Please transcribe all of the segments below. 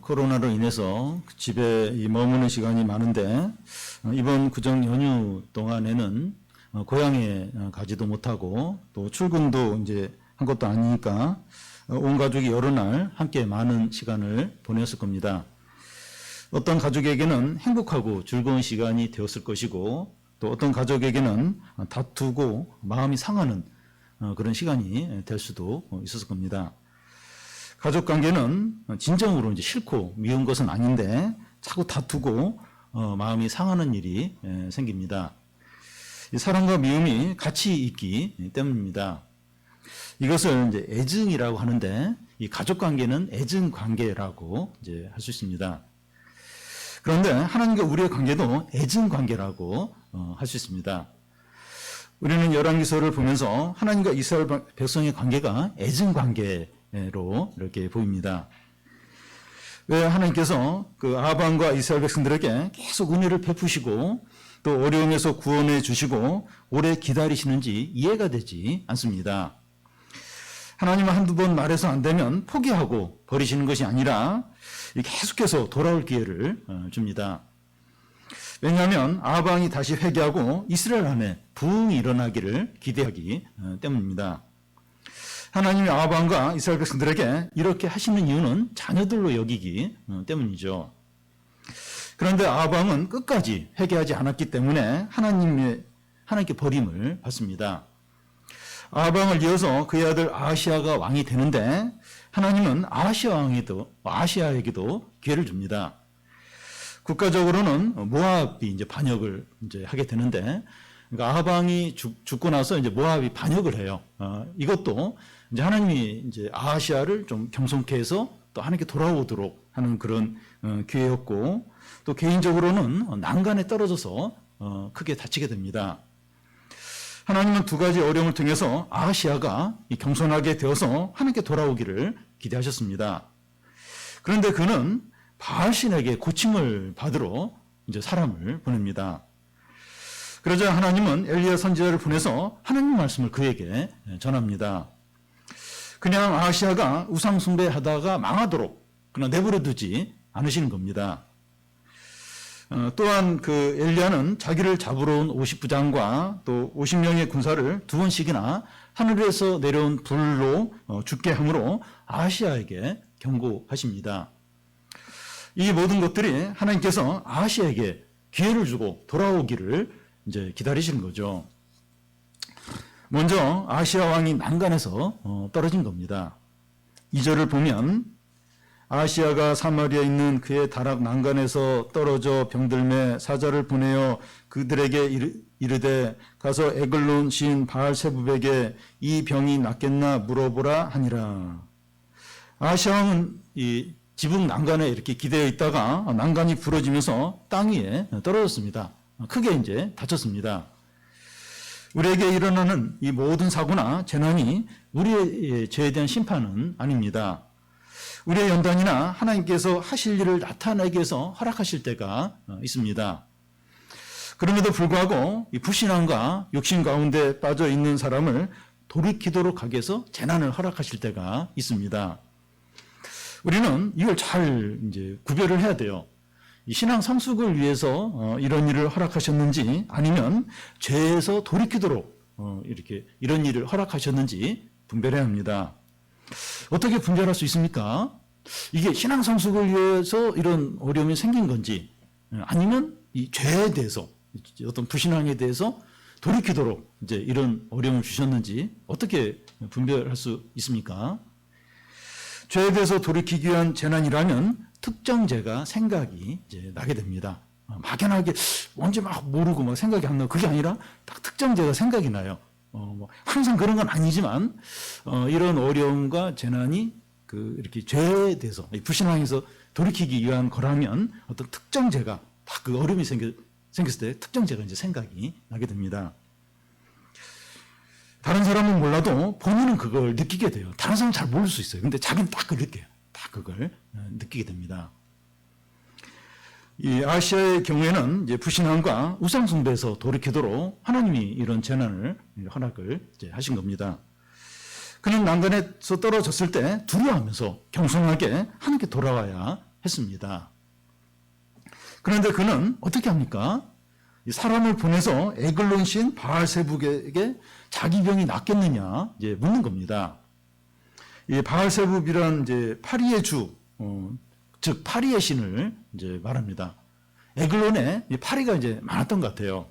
코로나로 인해서 집에 머무는 시간이 많은데 이번 구정 연휴 동안에는 고향에 가지도 못하고 또 출근도 이제 한 것도 아니니까 온 가족이 여러 날 함께 많은 시간을 보냈을 겁니다. 어떤 가족에게는 행복하고 즐거운 시간이 되었을 것이고 또 어떤 가족에게는 다투고 마음이 상하는 그런 시간이 될 수도 있었을 겁니다. 가족 관계는 진정으로 이제 싫고 미운 것은 아닌데 자꾸 다투고 마음이 상하는 일이 생깁니다. 사랑과 미움이 같이 있기 때문입니다. 이것을 이제 애증이라고 하는데 이 가족 관계는 애증 관계라고 이제 할 수 있습니다. 그런데 하나님과 우리의 관계도 애증 관계라고 할 수 있습니다. 우리는 열왕기서를 보면서 하나님과 이스라엘 백성의 관계가 애증 관계로 이렇게 보입니다. 왜 하나님께서 그 아합왕과 이스라엘 백성들에게 계속 은혜를 베푸시고 또 어려움에서 구원해 주시고 오래 기다리시는지 이해가 되지 않습니다. 하나님은 한두 번 말해서 안 되면 포기하고 버리시는 것이 아니라 계속해서 돌아올 기회를 줍니다. 왜냐하면 아합 왕이 다시 회개하고 이스라엘 안에 부흥이 일어나기를 기대하기 때문입니다. 하나님이 아합 왕과 이스라엘 백성들에게 이렇게 하시는 이유는 자녀들로 여기기 때문이죠. 그런데 아합 왕은 끝까지 회개하지 않았기 때문에 하나님께 버림을 받습니다. 아합 왕을 이어서 그의 아들 아하시아가 왕이 되는데 하나님은 아하시아에게도 기회를 줍니다. 국가적으로는 모압이 이제 반역을 이제 하게 되는데, 그러니까 아합 왕이 죽고 나서 이제 모압이 반역을 해요. 이것도 이제 하나님이 이제 아하시아를 좀 겸손케 해서 또 하나님께 돌아오도록 하는 그런 기회였고, 또 개인적으로는 난간에 떨어져서 크게 다치게 됩니다. 하나님은 두 가지 어려움을 통해서 아하시아가 겸손하게 되어서 하나님께 돌아오기를 기대하셨습니다. 그런데 그는 바알신에게 고침을 받으러 이제 사람을 보냅니다. 그러자 하나님은 엘리야 선지자를 보내서 하나님 말씀을 그에게 전합니다. 그냥 아하시아가 우상 숭배하다가 망하도록 그냥 내버려 두지 않으시는 겁니다. 또한 그 엘리야는 자기를 잡으러 온 50부장과 또 50명의 군사를 두 번씩이나 하늘에서 내려온 불로 죽게 함으로 아하시아에게 경고하십니다. 이 모든 것들이 하나님께서 아하시아에게 기회를 주고 돌아오기를 이제 기다리시는 거죠. 먼저 아하시아 왕이 난간에서 떨어진 겁니다. 2절을 보면 아하시아가 사마리아에 있는 그의 다락 난간에서 떨어져 병들매 사자를 보내어 그들에게 이르되 가서 에글론 시인 바알세붑에게 이 병이 낫겠나 물어보라 하니라. 아하시아 왕은 이 지붕 난간에 이렇게 기대어 있다가 난간이 부러지면서 땅 위에 떨어졌습니다. 크게 이제 다쳤습니다. 우리에게 일어나는 이 모든 사고나 재난이 우리의 죄에 대한 심판은 아닙니다. 우리의 연단이나 하나님께서 하실 일을 나타내기 위해서 허락하실 때가 있습니다. 그럼에도 불구하고 이 불신앙과 욕심 가운데 빠져 있는 사람을 돌이키도록 하기 위해서 재난을 허락하실 때가 있습니다. 우리는 이걸 잘 이제 구별을 해야 돼요. 이 신앙 성숙을 위해서 이런 일을 허락하셨는지 아니면 죄에서 돌이키도록 이렇게 이런 일을 허락하셨는지 분별해야 합니다. 어떻게 분별할 수 있습니까? 이게 신앙 성숙을 위해서 이런 어려움이 생긴 건지 아니면 이 죄에 대해서 어떤 불신앙에 대해서 돌이키도록 이제 이런 어려움을 주셨는지 어떻게 분별할 수 있습니까? 죄에 대해서 돌이키기 위한 재난이라면 특정 죄가 생각이 이제 나게 됩니다. 막연하게 뭔지 막 모르고 막 생각이 안 나고 그게 아니라 딱 특정 죄가 생각이 나요. 뭐 항상 그런 건 아니지만 이런 어려움과 재난이 이렇게 죄에 대해서 불신앙에서 돌이키기 위한 거라면 어떤 특정 죄가 딱 그 어려움이 생겼을 때 특정 죄가 이제 생각이 나게 됩니다. 다른 사람은 몰라도 본인은 그걸 느끼게 돼요. 다른 사람은 잘 모를 수 있어요. 근데 자기는 딱 그걸 느껴요. 딱 그걸 느끼게 됩니다. 이 아시아의 경우에는 이제 불신앙과 우상숭배에서 돌이키도록 하나님이 이런 재난을 허락을 이제 하신 겁니다. 그는 난간에서 떨어졌을 때 두려워하면서 겸손하게 하나님께 돌아와야 했습니다. 그런데 그는 어떻게 합니까? 이 사람을 보내서 에글론 신 바알세붑에게 자기 병이 낫겠느냐 이제 묻는 겁니다. 이 바알세붑이란 이제 파리의 주, 즉 파리의 신을 이제 말합니다. 에글론에 파리가 이제 많았던 것 같아요.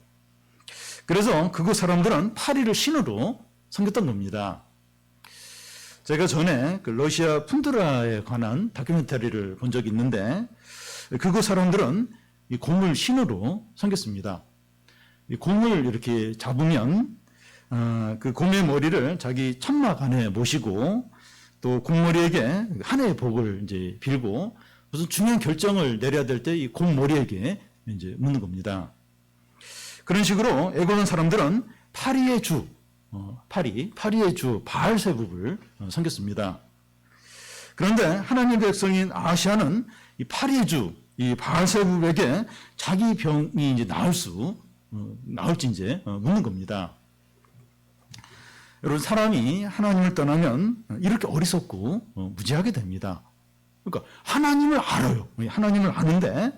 그래서 그곳 사람들은 파리를 신으로 섬겼던 겁니다. 제가 전에 그 러시아 푼드라에 관한 다큐멘터리를 본 적이 있는데 그곳 사람들은 이 곰을 신으로 섬겼습니다. 이 곰을 이렇게 잡으면 그 곰의 머리를 자기 천막 안에 모시고 또 곰머리에게 한 해의 복을 이제 빌고 무슨 중요한 결정을 내려야 될 때 이 곰머리에게 이제 묻는 겁니다. 그런 식으로 에글론 사람들은 파리의 주, 파리의 주 바알세붑을 섬겼습니다. 그런데 하나님의 백성인 아시아는 이 파리의 주, 이 바알세붑에게 자기 병이 이제 나을지 이제 묻는 겁니다. 여러분, 사람이 하나님을 떠나면 이렇게 어리석고 무지하게 됩니다. 그러니까 하나님을 알아요. 하나님을 아는데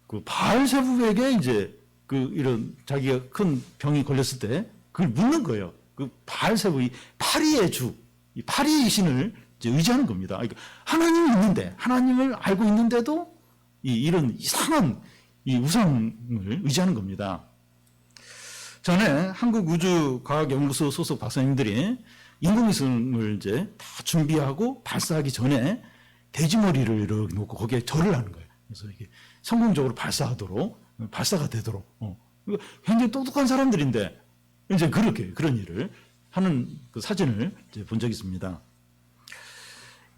그 바알세붑에게 이제 그 이런 자기가 큰 병이 걸렸을 때 그걸 묻는 거예요. 그 바알세붑, 이 파리의 주, 이 파리의 신을 이제 의지하는 겁니다. 그러니까 하나님이 있는데, 하나님을 알고 있는데도 이런 이상한 이 우상을 의지하는 겁니다. 전에 한국우주과학연구소 소속 박사님들이 인공위성을 이제 다 준비하고 발사하기 전에 돼지머리를 이렇게 놓고 거기에 절을 하는 거예요. 그래서 이게 성공적으로 발사가 되도록. 굉장히 똑똑한 사람들인데 이제 그런 일을 하는 그 사진을 이제 본 적이 있습니다.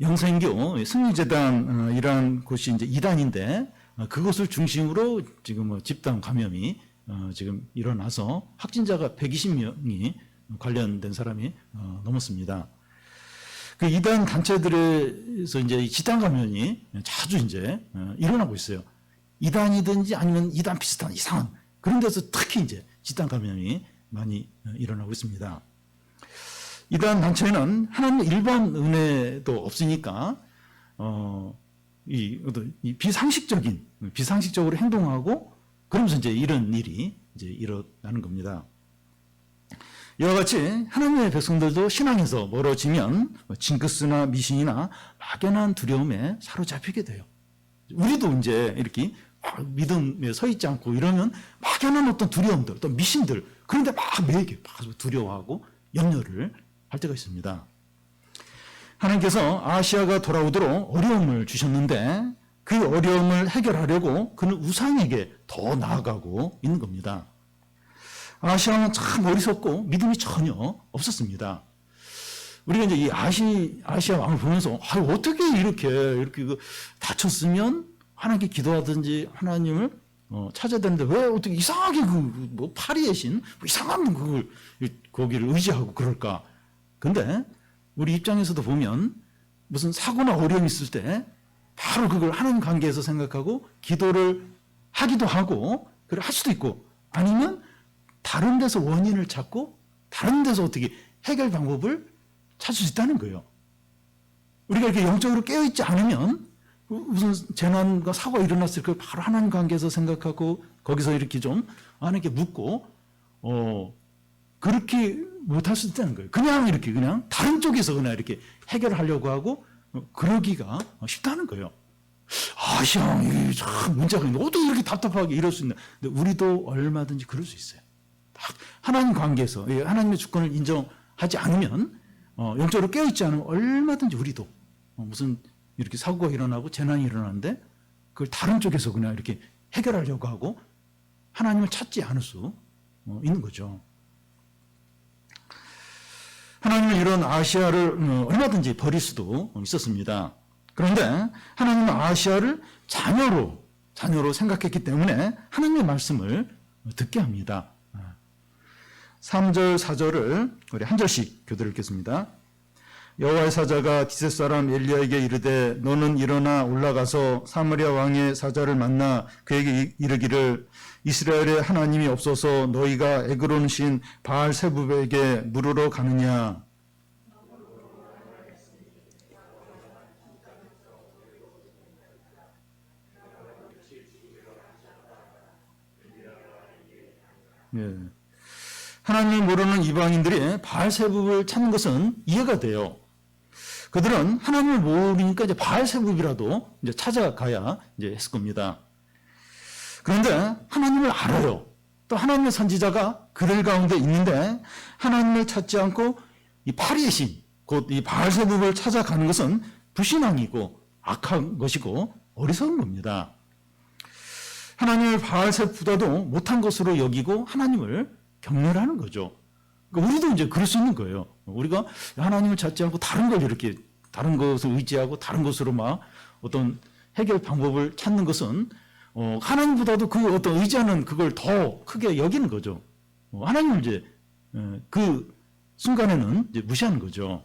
영생교 승리재단이라는 곳이 이제 이단인데 그곳을 중심으로 지금 집단 감염이 지금 일어나서 확진자가 120명이 관련된 사람이 넘었습니다. 그 이단 단체들에서 이제 집단 감염이 자주 이제 일어나고 있어요. 이단이든지 아니면 이단 비슷한 이상한 그런 데서 특히 이제 집단 감염이 많이 일어나고 있습니다. 이단 단체는 하나님의 일반 은혜도 없으니까 이 비상식적으로 행동하고 그러면서 이제 이런 일이 이제 일어나는 겁니다. 이와 같이 하나님의 백성들도 신앙에서 멀어지면 징크스나 미신이나 막연한 두려움에 사로잡히게 돼요. 우리도 이제 이렇게 믿음에 서 있지 않고 이러면 막연한 어떤 두려움들, 어떤 미신들, 그런데 매게 두려워하고 염려를 할 때가 있습니다. 하나님께서 아시아가 돌아오도록 어려움을 주셨는데 그 어려움을 해결하려고 그는 우상에게 더 나아가고 있는 겁니다. 아시아는 참 어리석고 믿음이 전혀 없었습니다. 우리가 이제 이 아시아 왕을 보면서 어떻게 이렇게 다쳤으면 하나님께 기도하든지 하나님을 찾아야 되는데 왜 어떻게 이상하게 파리의 신 이상한 거기를 의지하고 그럴까? 근데 우리 입장에서도 보면 무슨 사고나 어려움이 있을 때 바로 그걸 하나님 관계에서 생각하고 기도를 하기도 하고 그걸 할 수도 있고 아니면 다른 데서 원인을 찾고 다른 데서 어떻게 해결 방법을 찾을 수 있다는 거예요. 우리가 이렇게 영적으로 깨어있지 않으면 무슨 재난과 사고가 일어났을 때 바로 하나님 관계에서 생각하고 거기서 이렇게 좀 하나님께 묻고 그렇게 못할 수 있다는 거예요. 그냥 다른 쪽에서 그냥 이렇게 해결하려고 하고 그러기가 쉽다는 거예요. 아시아 이게 참 문제가 있는데 어떻게 이렇게 답답하게 이럴 수 있나? 근데 우리도 얼마든지 그럴 수 있어요. 하나님 관계에서 하나님의 주권을 인정하지 않으면 영적으로 깨어있지 않으면 얼마든지 우리도 무슨 이렇게 사고가 일어나고 재난이 일어나는데 그걸 다른 쪽에서 그냥 이렇게 해결하려고 하고 하나님을 찾지 않을 수 있는 거죠. 하나님은 이런 아시아를 얼마든지 버릴 수도 있었습니다. 그런데 하나님은 아시아를 자녀로 생각했기 때문에 하나님의 말씀을 듣게 합니다. 3절, 4절을 우리 한 절씩 교대로 읽겠습니다. 여호와의 사자가 디셋 사람 엘리야에게 이르되 너는 일어나 올라가서 사마리아 왕의 사자를 만나 그에게 이르기를 이스라엘의 하나님이 없어서 너희가 에그론 신 바알세붑에게 물으러 가느냐. 예. 하나님을 모르는 이방인들이 바알세불을 찾는 것은 이해가 돼요. 그들은 하나님을 모르니까 이제 바알세불이라도 이제 찾아가야 이제 했을 겁니다. 그런데 하나님을 알아요. 또 하나님의 선지자가 그들 가운데 있는데 하나님을 찾지 않고 이 파리의 신, 곧 이 바알세불을 찾아가는 것은 불신앙이고 악한 것이고 어리석은 겁니다. 하나님을 바알세보다도 못한 것으로 여기고 하나님을 경멸하는 거죠. 그러니까 우리도 이제 그럴 수 있는 거예요. 우리가 하나님을 찾지 않고 다른 걸 이렇게 다른 것을 의지하고 다른 것으로 막 어떤 해결 방법을 찾는 것은 하나님보다도 그 어떤 의지하는 그걸 더 크게 여기는 거죠. 하나님을 이제 그 순간에는 이제 무시하는 거죠.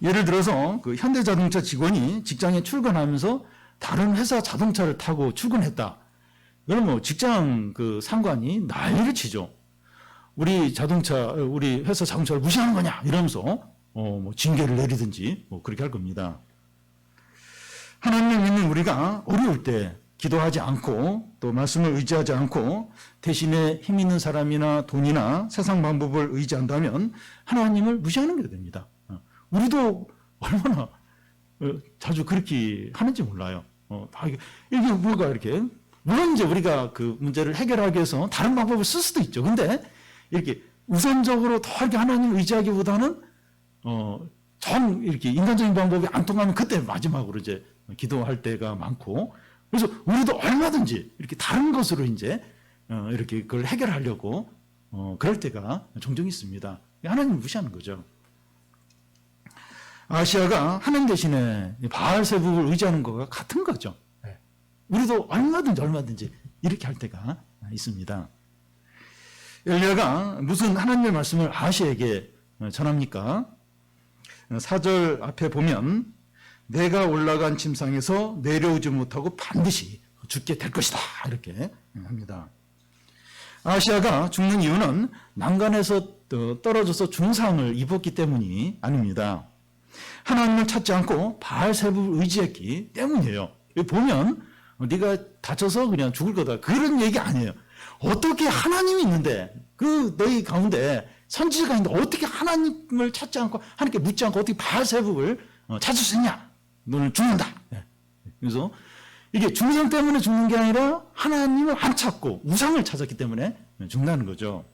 예를 들어서 그 현대자동차 직원이 직장에 출근하면서 다른 회사 자동차를 타고 출근했다. 그러면 직장 그 상관이 난리를 치죠. 우리 회사 자동차를 무시하는 거냐 이러면서 뭐 징계를 내리든지 뭐 그렇게 할 겁니다. 하나님을 믿는 우리가 어려울 때 기도하지 않고 또 말씀을 의지하지 않고 대신에 힘 있는 사람이나 돈이나 세상 방법을 의지한다면 하나님을 무시하는 게 됩니다. 우리도 얼마나 자주 그렇게 하는지 몰라요. 이게 뭐가 이렇게 물론 이제 우리가 그 문제를 해결하기 위해서 다른 방법을 쓸 수도 있죠. 근데 이렇게 우선적으로 더 이렇게 하나님을 의지하기보다는 이렇게 인간적인 방법이 안 통하면 그때 마지막으로 이제 기도할 때가 많고, 그래서 우리도 얼마든지 이렇게 다른 것으로 이제 이렇게 그걸 해결하려고 그럴 때가 종종 있습니다. 하나님을 무시하는 거죠. 아시아가 하나님 대신에 바알세불을 의지하는 것과 같은 거죠. 우리도 얼마든지 이렇게 할 때가 있습니다. 엘리야가 무슨 하나님의 말씀을 아시아에게 전합니까? 4절 앞에 보면 내가 올라간 침상에서 내려오지 못하고 반드시 죽게 될 것이다 이렇게 합니다. 아시아가 죽는 이유는 난간에서 떨어져서 중상을 입었기 때문이 아닙니다. 하나님을 찾지 않고 바알세불을 의지했기 때문이에요. 보면 네가 다쳐서 그냥 죽을 거다 그런 얘기 아니에요. 어떻게 하나님이 있는데 그 너희 가운데 선지자가 있는데 어떻게 하나님을 찾지 않고 하나님께 묻지 않고 어떻게 바알세불을 찾을 수 있냐? 너는 죽는다. 그래서 이게 중상 때문에 죽는 게 아니라 하나님을 안 찾고 우상을 찾았기 때문에 죽는다는 거죠.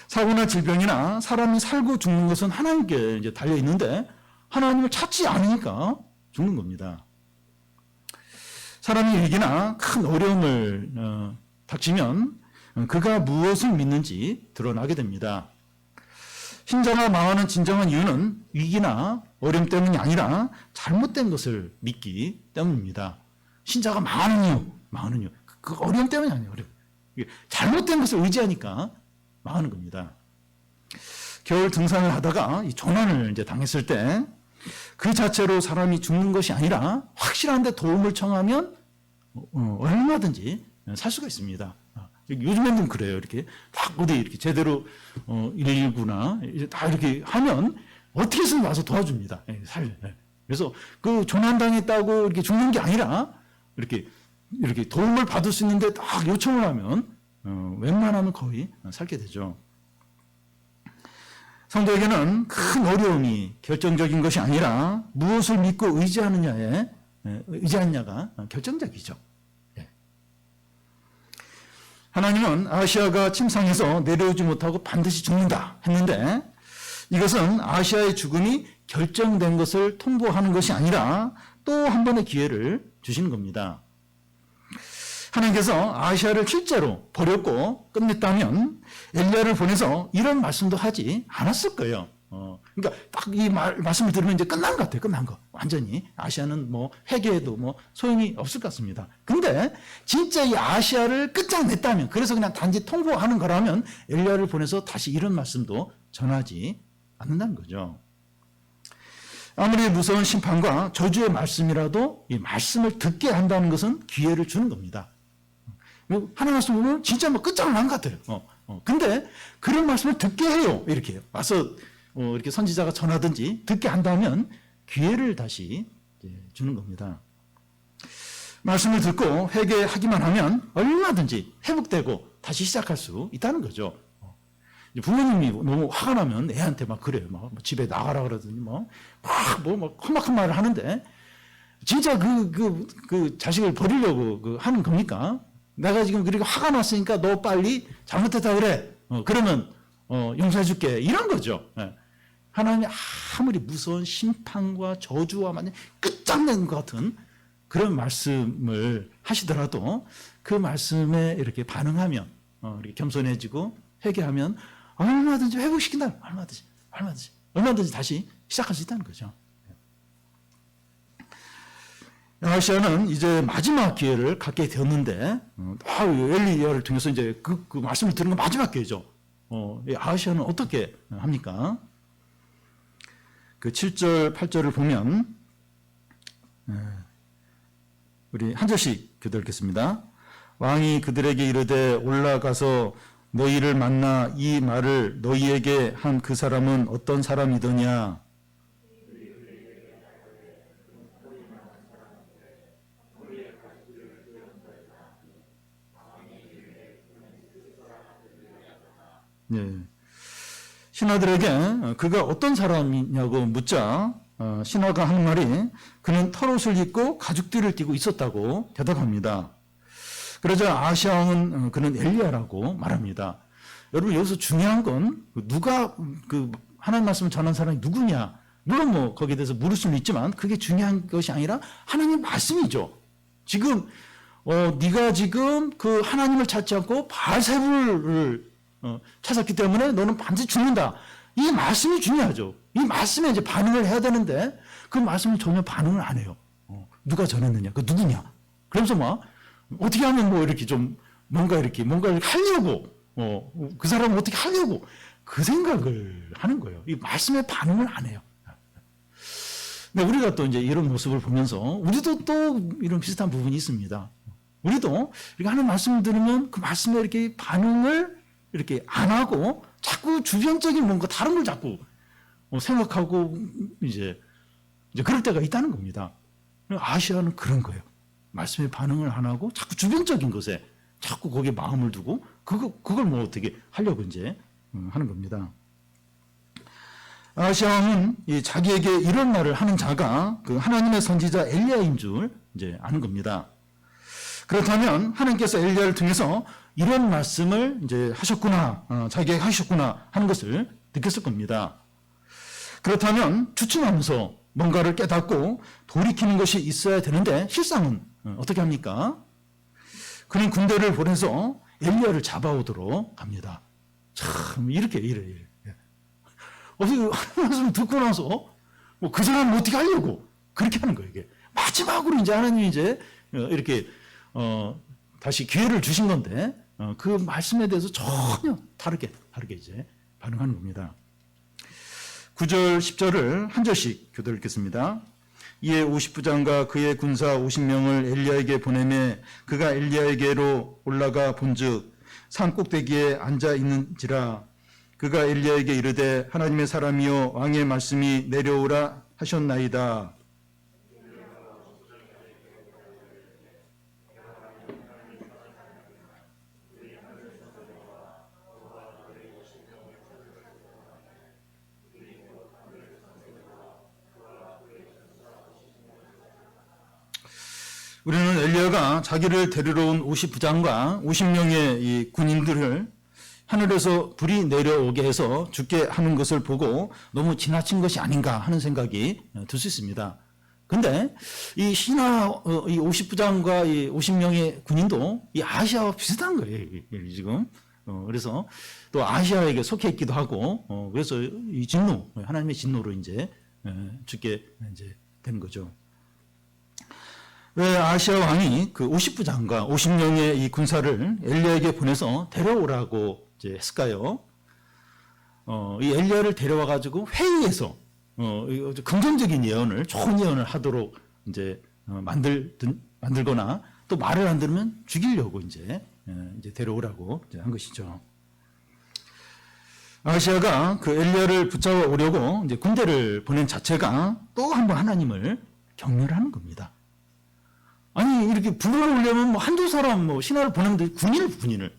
사고나 질병이나 사람이 살고 죽는 것은 하나님께 이제 달려 있는데 하나님을 찾지 않으니까 죽는 겁니다. 사람이 위기나 큰 어려움을 닥치면 그가 무엇을 믿는지 드러나게 됩니다. 신자가 망하는 진정한 이유는 위기나 어려움 때문이 아니라 잘못된 것을 믿기 때문입니다. 신자가 망하는 이유, 그 어려움 때문이 아니에요. 잘못된 것을 의지하니까 망하는 겁니다. 겨울 등산을 하다가 이 조난을 이제 당했을 때 그 자체로 사람이 죽는 것이 아니라 확실한데 도움을 청하면 얼마든지 살 수가 있습니다. 요즘에는 그래요. 이렇게 딱 어디 이렇게 제대로 119나 다 이렇게 하면 어떻게 해서든 와서 도와줍니다. 그래서 그 조난당했다고 이렇게 죽는 게 아니라 이렇게 도움을 받을 수 있는데 딱 요청을 하면 웬만하면 거의 살게 되죠. 성도에게는 큰 어려움이 결정적인 것이 아니라 무엇을 믿고 의지하느냐가 결정적이죠. 하나님은 아시아가 침상에서 내려오지 못하고 반드시 죽는다 했는데 이것은 아시아의 죽음이 결정된 것을 통보하는 것이 아니라 또 한 번의 기회를 주시는 겁니다. 하나님께서 아시아를 실제로 버렸고 끝냈다면 엘리야를 보내서 이런 말씀도 하지 않았을 거예요. 그러니까 딱 이 말씀을 들으면 이제 끝난 것 같아요. 끝난 거. 완전히 아시아는 뭐 회개해도 뭐 소용이 없을 것 같습니다. 근데 진짜 이 아시아를 끝장냈다면, 그래서 그냥 단지 통보하는 거라면 엘리야를 보내서 다시 이런 말씀도 전하지 않는다는 거죠. 아무리 무서운 심판과 저주의 말씀이라도 이 말씀을 듣게 한다는 것은 기회를 주는 겁니다. 하나님 말씀 보면 진짜 뭐 끝장을 난 것 같아요. 근데 그런 말씀을 듣게 해요. 이렇게 와서 이렇게 선지자가 전하든지 듣게 한다면 기회를 다시 주는 겁니다. 말씀을 듣고 회개하기만 하면 얼마든지 회복되고 다시 시작할 수 있다는 거죠. 부모님이 너무 화가 나면 애한테 막 그래요. 막 집에 나가라 그러더니 막 험악한 말을 하는데 진짜 그 자식을 버리려고 하는 겁니까? 내가 지금 그렇게 화가 났으니까 너 빨리 잘못했다 그래. 그러면 용서해줄게. 이런 거죠. 하나님이 아무리 무서운 심판과 저주와 만약 끝장낸 것 같은 그런 말씀을 하시더라도 그 말씀에 이렇게 반응하면 이렇게 겸손해지고 회개하면 얼마든지 회복시킨다. 얼마든지 다시 시작할 수 있다는 거죠. 야시야는 이제 마지막 기회를 갖게 되었는데 엘리야를 통해서 이제 그 말씀을 들은 건 마지막 기회죠. 아하시아는 어떻게 합니까? 그 7절, 8절을 보면 우리 한 절씩 교독하겠습니다. 왕이 그들에게 이르되 올라가서 너희를 만나 이 말을 너희에게 한 그 사람은 어떤 사람이더냐? 네. 신하들에게 그가 어떤 사람이냐고 묻자 신하가 하는 말이 그는 털옷을 입고 가죽띠를 띠고 있었다고 대답합니다. 그러자 아하시아 왕은 그는 엘리야라고 말합니다. 여러분 여기서 중요한 건 누가 그 하나님 말씀을 전한 사람이 누구냐. 물론 뭐 거기에 대해서 물을 수는 있지만 그게 중요한 것이 아니라 하나님 말씀이죠. 지금 네가 지금 그 하나님을 찾지 않고 바알세불을 찾았기 때문에 너는 반드시 죽는다. 이 말씀이 중요하죠. 이 말씀에 이제 반응을 해야 되는데 그 말씀을 전혀 반응을 안 해요. 누가 전했느냐? 그 누구냐? 그러면서 막 어떻게 하면 뭐 이렇게 좀 뭔가를 하려고 그 사람을 어떻게 하려고 그 생각을 하는 거예요. 이 말씀에 반응을 안 해요. 근데 우리가 또 이제 이런 모습을 보면서 우리도 또 이런 비슷한 부분이 있습니다. 우리도 이렇게 하는 말씀을 들으면 그 말씀에 이렇게 반응을 이렇게 안 하고 자꾸 주변적인 뭔가 다른 걸 자꾸 생각하고 이제 그럴 때가 있다는 겁니다. 아시아는 그런 거예요. 말씀에 반응을 안 하고 자꾸 주변적인 것에 자꾸 거기에 마음을 두고 그걸 뭐 어떻게 하려고 이제 하는 겁니다. 아시아 왕은 자기에게 이런 말을 하는 자가 그 하나님의 선지자 엘리야인 줄 이제 아는 겁니다. 그렇다면 하나님께서 엘리야를 통해서 이런 말씀을 이제 하셨구나, 자기에게 하셨구나 하는 것을 느꼈을 겁니다. 그렇다면 주춤하면서 뭔가를 깨닫고 돌이키는 것이 있어야 되는데 실상은 어떻게 합니까? 그는 군대를 보내서 엘리야를 잡아오도록 합니다. 참 이래. 어떻게 말씀을 듣고 나서 뭐 그 사람을 어떻게 하려고 그렇게 하는 거예요. 이게 마지막으로 이제 하나님이 이제 이렇게 다시 기회를 주신 건데 그 말씀에 대해서 전혀 다르게 이제 반응하는 겁니다. 9절, 10절을 한 절씩 교독 읽겠습니다. 이에 50부장과 그의 군사 50명을 엘리야에게 보내매 그가 엘리야에게로 올라가 본즉 산 꼭대기에 앉아 있는지라. 그가 엘리야에게 이르되 하나님의 사람이여 왕의 말씀이 내려오라 하셨나이다. 우리는 엘리야가 자기를 데리러 온 50부장과 50명의 이 군인들을 하늘에서 불이 내려오게 해서 죽게 하는 것을 보고 너무 지나친 것이 아닌가 하는 생각이 들 수 있습니다. 근데 이 신하 이 50부장과 이 50명의 군인도 이 아시아와 비슷한 거예요. 지금. 그래서 또 아시아에게 속해 있기도 하고 그래서 이 진노, 하나님의 진노로 이제 죽게 이제 된 거죠. 왜 아시아 왕이 그 50부장과 50명의 이 군사를 엘리야에게 보내서 데려오라고 이제 했을까요? 이 엘리야를 데려와 가지고 회의에서 긍정적인 예언을, 좋은 예언을 하도록 이제 만들거나 또 말을 안 들으면 죽이려고 이제 데려오라고 이제 한 것이죠. 아시아가 그 엘리야를 붙잡아 오려고 이제 군대를 보낸 자체가 또 한 번 하나님을 경멸하는 겁니다. 아니 이렇게 불을 오려면 뭐 한두 사람 뭐 신하를 보내면 돼. 군인을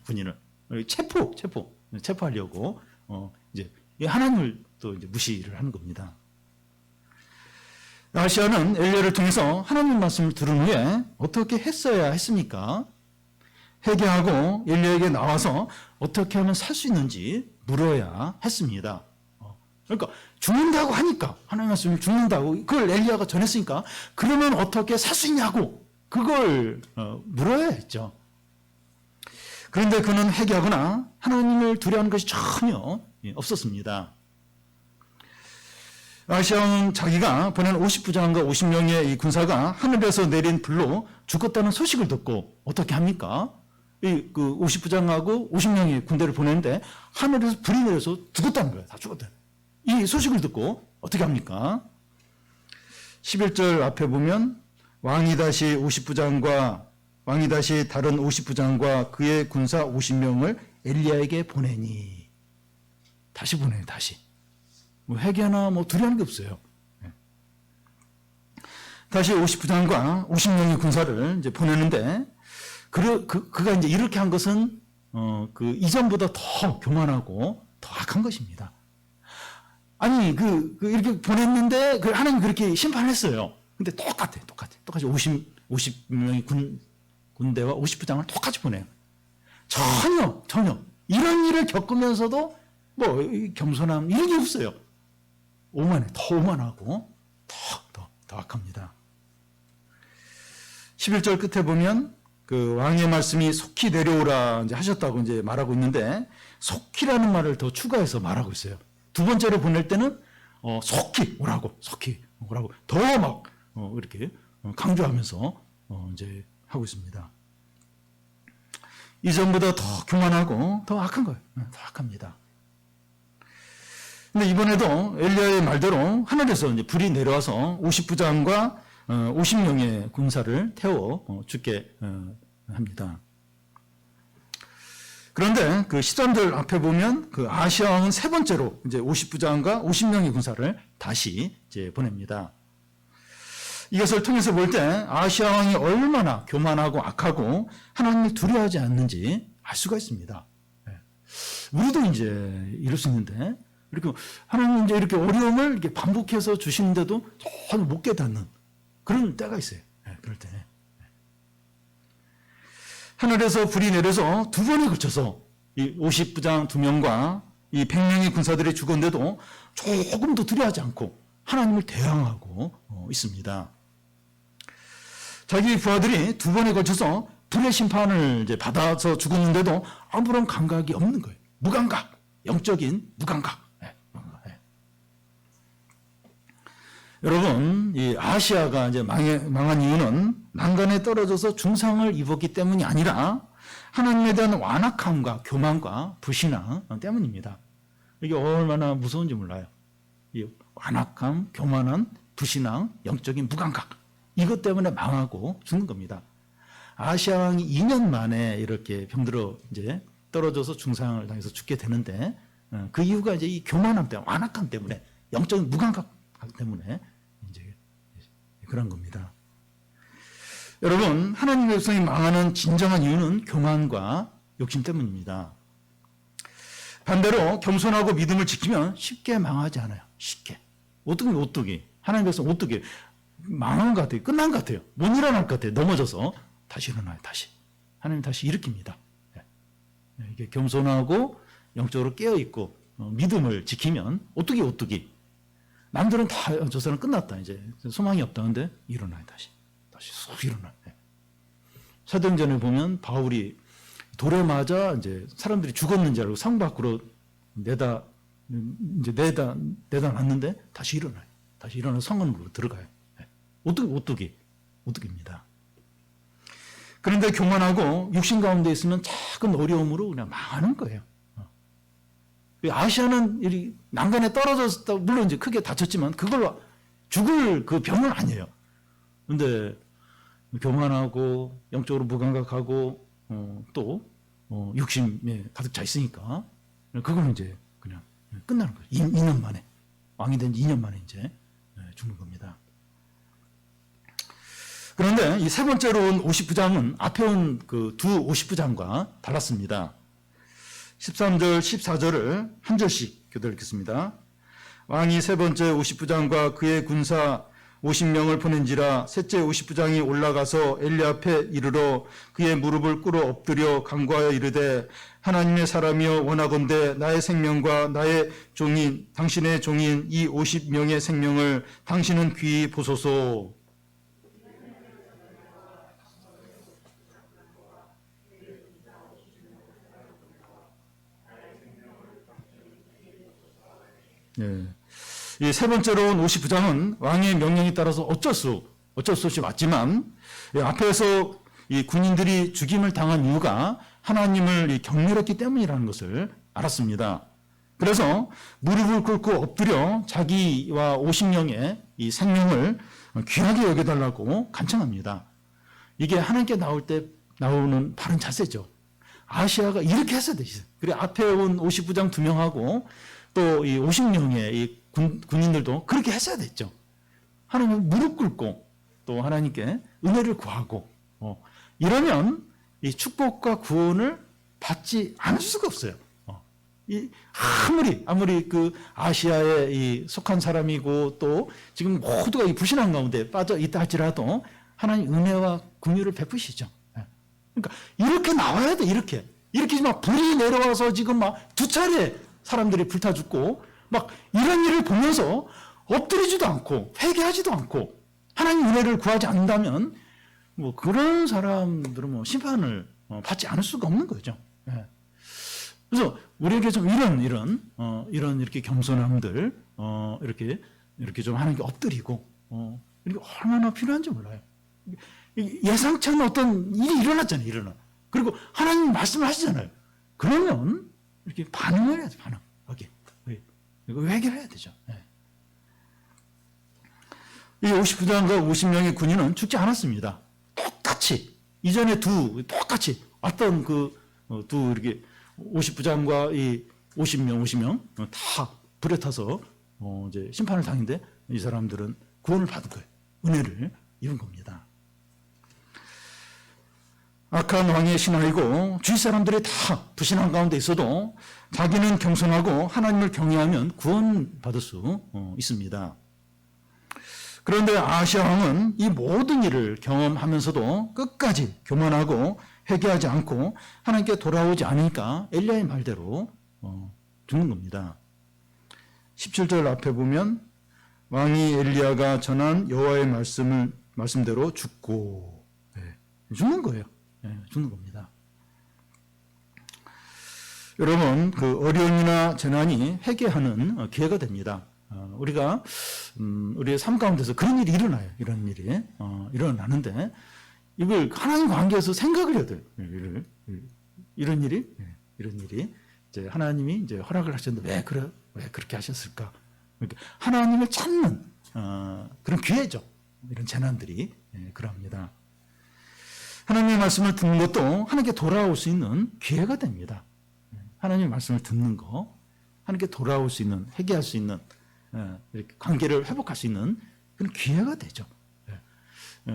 체포하려고 이제 하나님을 또 이제 무시를 하는 겁니다. 아시아는 엘리야를 통해서 하나님 말씀을 들은 후에 어떻게 했어야 했습니까? 회개하고 엘리야에게 나와서 어떻게 하면 살 수 있는지 물어야 했습니다. 그러니까 죽는다고 하니까 하나님 말씀을 죽는다고 그걸 엘리야가 전했으니까 그러면 어떻게 살 수 있냐고 그걸 물어야 했죠. 그런데 그는 회개하거나 하나님을 두려워하는 것이 전혀 없었습니다. 아시아는 자기가 보낸 50부장과 50명의 이 군사가 하늘에서 내린 불로 죽었다는 소식을 듣고 어떻게 합니까? 그 50부장하고 50명의 군대를 보내는데 하늘에서 불이 내려서 죽었다는 거예요. 다 죽었다. 이 소식을 듣고 어떻게 합니까? 11절 앞에 보면 왕이 다시 다른 50부장과 그의 군사 50명을 엘리야에게 보내니 다시 보내요. 다시. 뭐 회개나 뭐 두려운 게 없어요. 다시 50부장과 50명의 군사를 이제 보내는데 그가 이제 이렇게 한 것은 그 이전보다 더 교만하고 더 악한 것입니다. 아니 이렇게 보냈는데 하나님 그렇게 심판했어요. 근데 똑같이 50명의 군대와 50부장을 똑같이 보내요. 전혀 이런 일을 겪으면서도 뭐 겸손함 이런 게 없어요. 더 오만하고 더 악합니다. 11절 끝에 보면 그 왕의 말씀이 속히 내려오라 이제 하셨다고 이제 말하고 있는데 속히라는 말을 더 추가해서 말하고 있어요. 두 번째로 보낼 때는 속히 오라고 더 막 이렇게 강조하면서 이제 하고 있습니다. 이전보다 더 교만하고 더 악한 거예요. 더 악합니다. 근데 이번에도 엘리야의 말대로 하늘에서 이제 불이 내려와서 50부장과 50명의 군사를 태워 죽게 합니다. 그런데 그 13절 앞에 보면 그 아시아 왕은 세 번째로 이제 50부장과 50명의 군사를 다시 이제 보냅니다. 이것을 통해서 볼 때 아시아 왕이 얼마나 교만하고 악하고 하나님을 두려워하지 않는지 알 수가 있습니다. 우리도 이제 이럴 수 있는데 이렇게 하나님 이제 이렇게 어려움을 이렇게 반복해서 주시는데도 전혀 못 깨닫는 그런 때가 있어요. 그럴 때. 하늘에서 불이 내려서 두 번에 걸쳐서 이 50부장 2명과 이 100명의 군사들이 죽었는데도 조금도 두려워하지 않고 하나님을 대항하고 있습니다. 자기 부하들이 두 번에 걸쳐서 불의 심판을 이제 받아서 죽었는데도 아무런 감각이 없는 거예요. 무감각, 영적인 무감각. 여러분, 이 아시아가 이제 망한 이유는 난간에 떨어져서 중상을 입었기 때문이 아니라 하나님에 대한 완악함과 교만과 불신앙 때문입니다. 이게 얼마나 무서운지 몰라요. 이 완악함, 교만한 불신앙, 영적인 무감각 이것 때문에 망하고 죽는 겁니다. 아시아 왕이 2년 만에 이렇게 병들어 이제 떨어져서 중상을 당해서 죽게 되는데 그 이유가 이제 이 교만함 때문에, 완악함 때문에, 영적인 무감각 때문에 이제 그런 겁니다. 여러분, 하나님의 백성이 망하는 진정한 이유는 교만과 욕심 때문입니다. 반대로 겸손하고 믿음을 지키면 쉽게 망하지 않아요. 쉽게. 오뚜기. 하나님의 백성 오뚜기. 망한 것 같아요. 끝난 것 같아요. 못 일어날 것 같아요. 넘어져서 다시 일어나요. 다시. 하나님 다시 일으킵니다. 이게 겸손하고 영적으로 깨어있고 믿음을 지키면 오뚜기. 남들은 다 저 사람 끝났다. 이제 소망이 없다. 근데 일어나요. 다시 쑥 일어나요. 사도행전에 보면 바울이 돌에 맞아 이제 사람들이 죽었는지 알고 상 밖으로 내다 놨는데 다시 일어나요. 다시 일어나서 성 안으로 들어가요. 오뚜기입니다. 그런데 교만하고 육신 가운데 있으면 작은 어려움으로 그냥 망하는 거예요. 아시아는 난간에 떨어졌다, 물론 이제 크게 다쳤지만 그걸로 죽을 그 병은 아니에요. 그런데 교만하고 영적으로 무감각하고 또 욕심에 가득 차 있으니까 그걸 이제 그냥 끝나는 거예요. 2년 만에 왕이 된 2년 만에 이제 죽는 겁니다. 그런데 이 세 번째로 온 50부장은 앞에 온 그 두 50부장과 달랐습니다. 13절, 14절을 한 절씩 교독 읽겠습니다. 왕이 세 번째 50부장과 그의 군사 50명을 보낸지라 셋째 50부장이 올라가서 엘리 앞에 이르러 그의 무릎을 꿇어 엎드려 간구하여 이르되 하나님의 사람이여 원하건대 나의 생명과 나의 종인 당신의 종인 이 50명의 생명을 당신은 귀히 보소서. 예. 이 세 번째로 온 50부장은 왕의 명령에 따라서 어쩔 수 없이 왔지만 앞에서 이 군인들이 죽임을 당한 이유가 하나님을 경멸했기 때문이라는 것을 알았습니다. 그래서 무릎을 꿇고 엎드려 자기와 50명의 이 생명을 귀하게 여겨달라고 간청합니다. 이게 하나님께 나올 때 나오는 바른 자세죠. 아시아가 이렇게 했어야 되죠. 그래 앞에 온 50부장 2명하고 또 이 50명의 이 군인들도 그렇게 했어야 됐죠. 하나님 무릎 꿇고 또 하나님께 은혜를 구하고 이러면 이 축복과 구원을 받지 않을 수가 없어요. 이 아무리 그 아시아에 이 속한 사람이고 또 지금 모두가 이 불신앙 가운데 빠져 있다 할지라도 하나님 은혜와 긍휼을 베푸시죠. 그러니까 이렇게 나와야 돼. 이렇게 막 불이 내려와서 지금 막 2차례 사람들이 불타 죽고 막 이런 일을 보면서 엎드리지도 않고 회개하지도 않고 하나님 은혜를 구하지 않는다면 뭐 그런 사람들은 뭐 심판을 받지 않을 수가 없는 거죠. 그래서 우리에게 좀 이런 이렇게 겸손함들 이렇게 좀 하나님께 엎드리고 이렇게 얼마나 필요한지 몰라요. 예상치 않은 어떤 일이 일어났잖아요. 그리고 하나님 말씀을 하시잖아요. 그러면 이렇게 반응을 해야죠. 여기 이거 회개해야 되죠. 이 50부장과 50명의 군인은 죽지 않았습니다. 똑같이 이전에 똑같이 왔던 두 이렇게 50부장과 이 50명 다 불에 타서 이제 심판을 당했는데 이 사람들은 구원을 받은 거예요. 은혜를 입은 겁니다. 악한 왕의 신하이고 주위 사람들이 다 불신앙 가운데 있어도 자기는 겸손하고 하나님을 경외하면 구원받을 수 있습니다. 그런데 아시아 왕은 이 모든 일을 경험하면서도 끝까지 교만하고 회개하지 않고 하나님께 돌아오지 않으니까 엘리야의 말대로 죽는 겁니다. 17절 앞에 보면 왕이 엘리야가 전한 여호와의 말씀대로 죽고 죽는 거예요. 죽는 겁니다. 여러분, 그 어려움이나 재난이 회개하는 기회가 됩니다. 우리의 삶 가운데서 그런 일이 일어나요. 이런 일이 일어나는데 이걸 하나님 관계에서 생각을 해야 돼요. 이런 일이 이제 하나님이 이제 허락을 하셨는데 왜 그렇게 하셨을까? 그러니까 하나님을 찾는 그런 기회죠. 이런 재난들이 그럽니다. 하나님의 말씀을 듣는 것도 하나님께 돌아올 수 있는 기회가 됩니다. 하나님의 말씀을 듣는 거, 하나님께 돌아올 수 있는, 회개할 수 있는, 이렇게 관계를 회복할 수 있는 그런 기회가 되죠.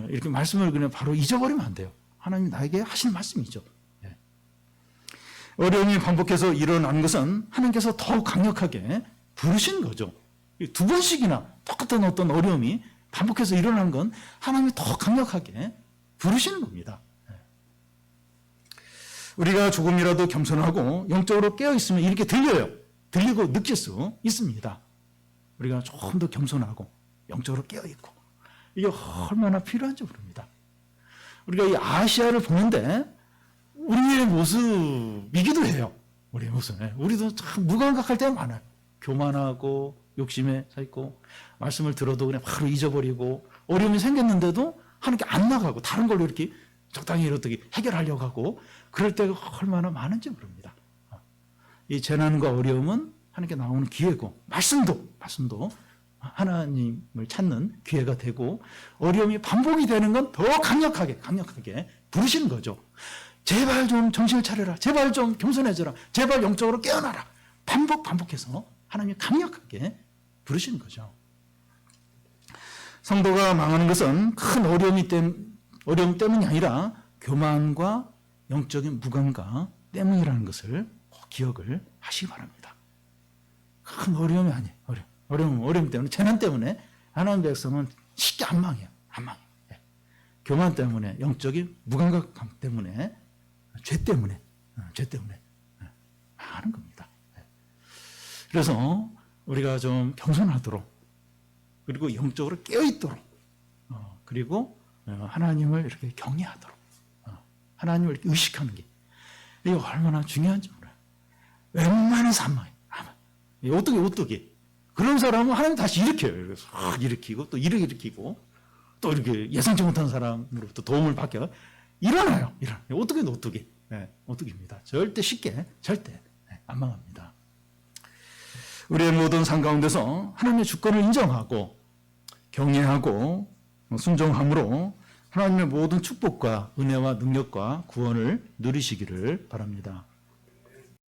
이렇게 말씀을 그냥 바로 잊어버리면 안 돼요. 하나님이 나에게 하실 말씀이죠. 어려움이 반복해서 일어나는 것은 하나님께서 더욱 강력하게 부르신 거죠. 2번씩이나 똑같은 어떤 어려움이 반복해서 일어나는 건 하나님이 더 강력하게 부르시는 겁니다. 우리가 조금이라도 겸손하고 영적으로 깨어있으면 이렇게 들리고 느낄 수 있습니다. 우리가 조금 더 겸손하고 영적으로 깨어있고 이게 얼마나 필요한지 모릅니다. 우리가 이 아시아를 보는데 우리의 모습이기도 해요. 우리의 모습. 우리도 참 무감각할 때가 많아요. 교만하고 욕심에 차있고 말씀을 들어도 그냥 바로 잊어버리고 어려움이 생겼는데도 하나님께 안 나가고 다른 걸로 이렇게 적당히 이렇게 해결하려고 하고 그럴 때가 얼마나 많은지 모릅니다. 이 재난과 어려움은 하나님께 나오는 기회고 말씀도 하나님을 찾는 기회가 되고 어려움이 반복이 되는 건 더 강력하게 부르시는 거죠. 제발 좀 정신을 차려라. 제발 좀 겸손해져라. 제발 영적으로 깨어나라. 반복해서 하나님이 강력하게 부르시는 거죠. 성도가 망하는 것은 큰 어려움 때문이 아니라 교만과 영적인 무감각 때문이라는 것을 꼭 기억을 하시기 바랍니다. 큰 어려움이 아니에요. 어려움 때문에, 재난 때문에 하나님 백성은 쉽게 안 망해요. 안 망해요. 예. 교만 때문에, 영적인 무감각함 때문에, 죄 때문에 망하는 겁니다. 예. 그래서 우리가 좀 겸손하도록, 그리고 영적으로 깨어있도록, 그리고 하나님을 이렇게 경외하도록, 하나님을 이렇게 의식하는 게 이게 얼마나 중요한지 몰라요. 웬만해서 안 망해요. 어떻게 그런 사람은 하나님 다시 일으켜요. 그래서 일으키고 또 일으키고 또 이렇게 예상치 못한 사람으로부터 도움을 받겨 일어나요. 어떻게 어떻게입니다. 절대 안 망합니다. 우리의 모든 삶 가운데서 하나님의 주권을 인정하고 경외하고 순종함으로 하나님의 모든 축복과 은혜와 능력과 구원을 누리시기를 바랍니다.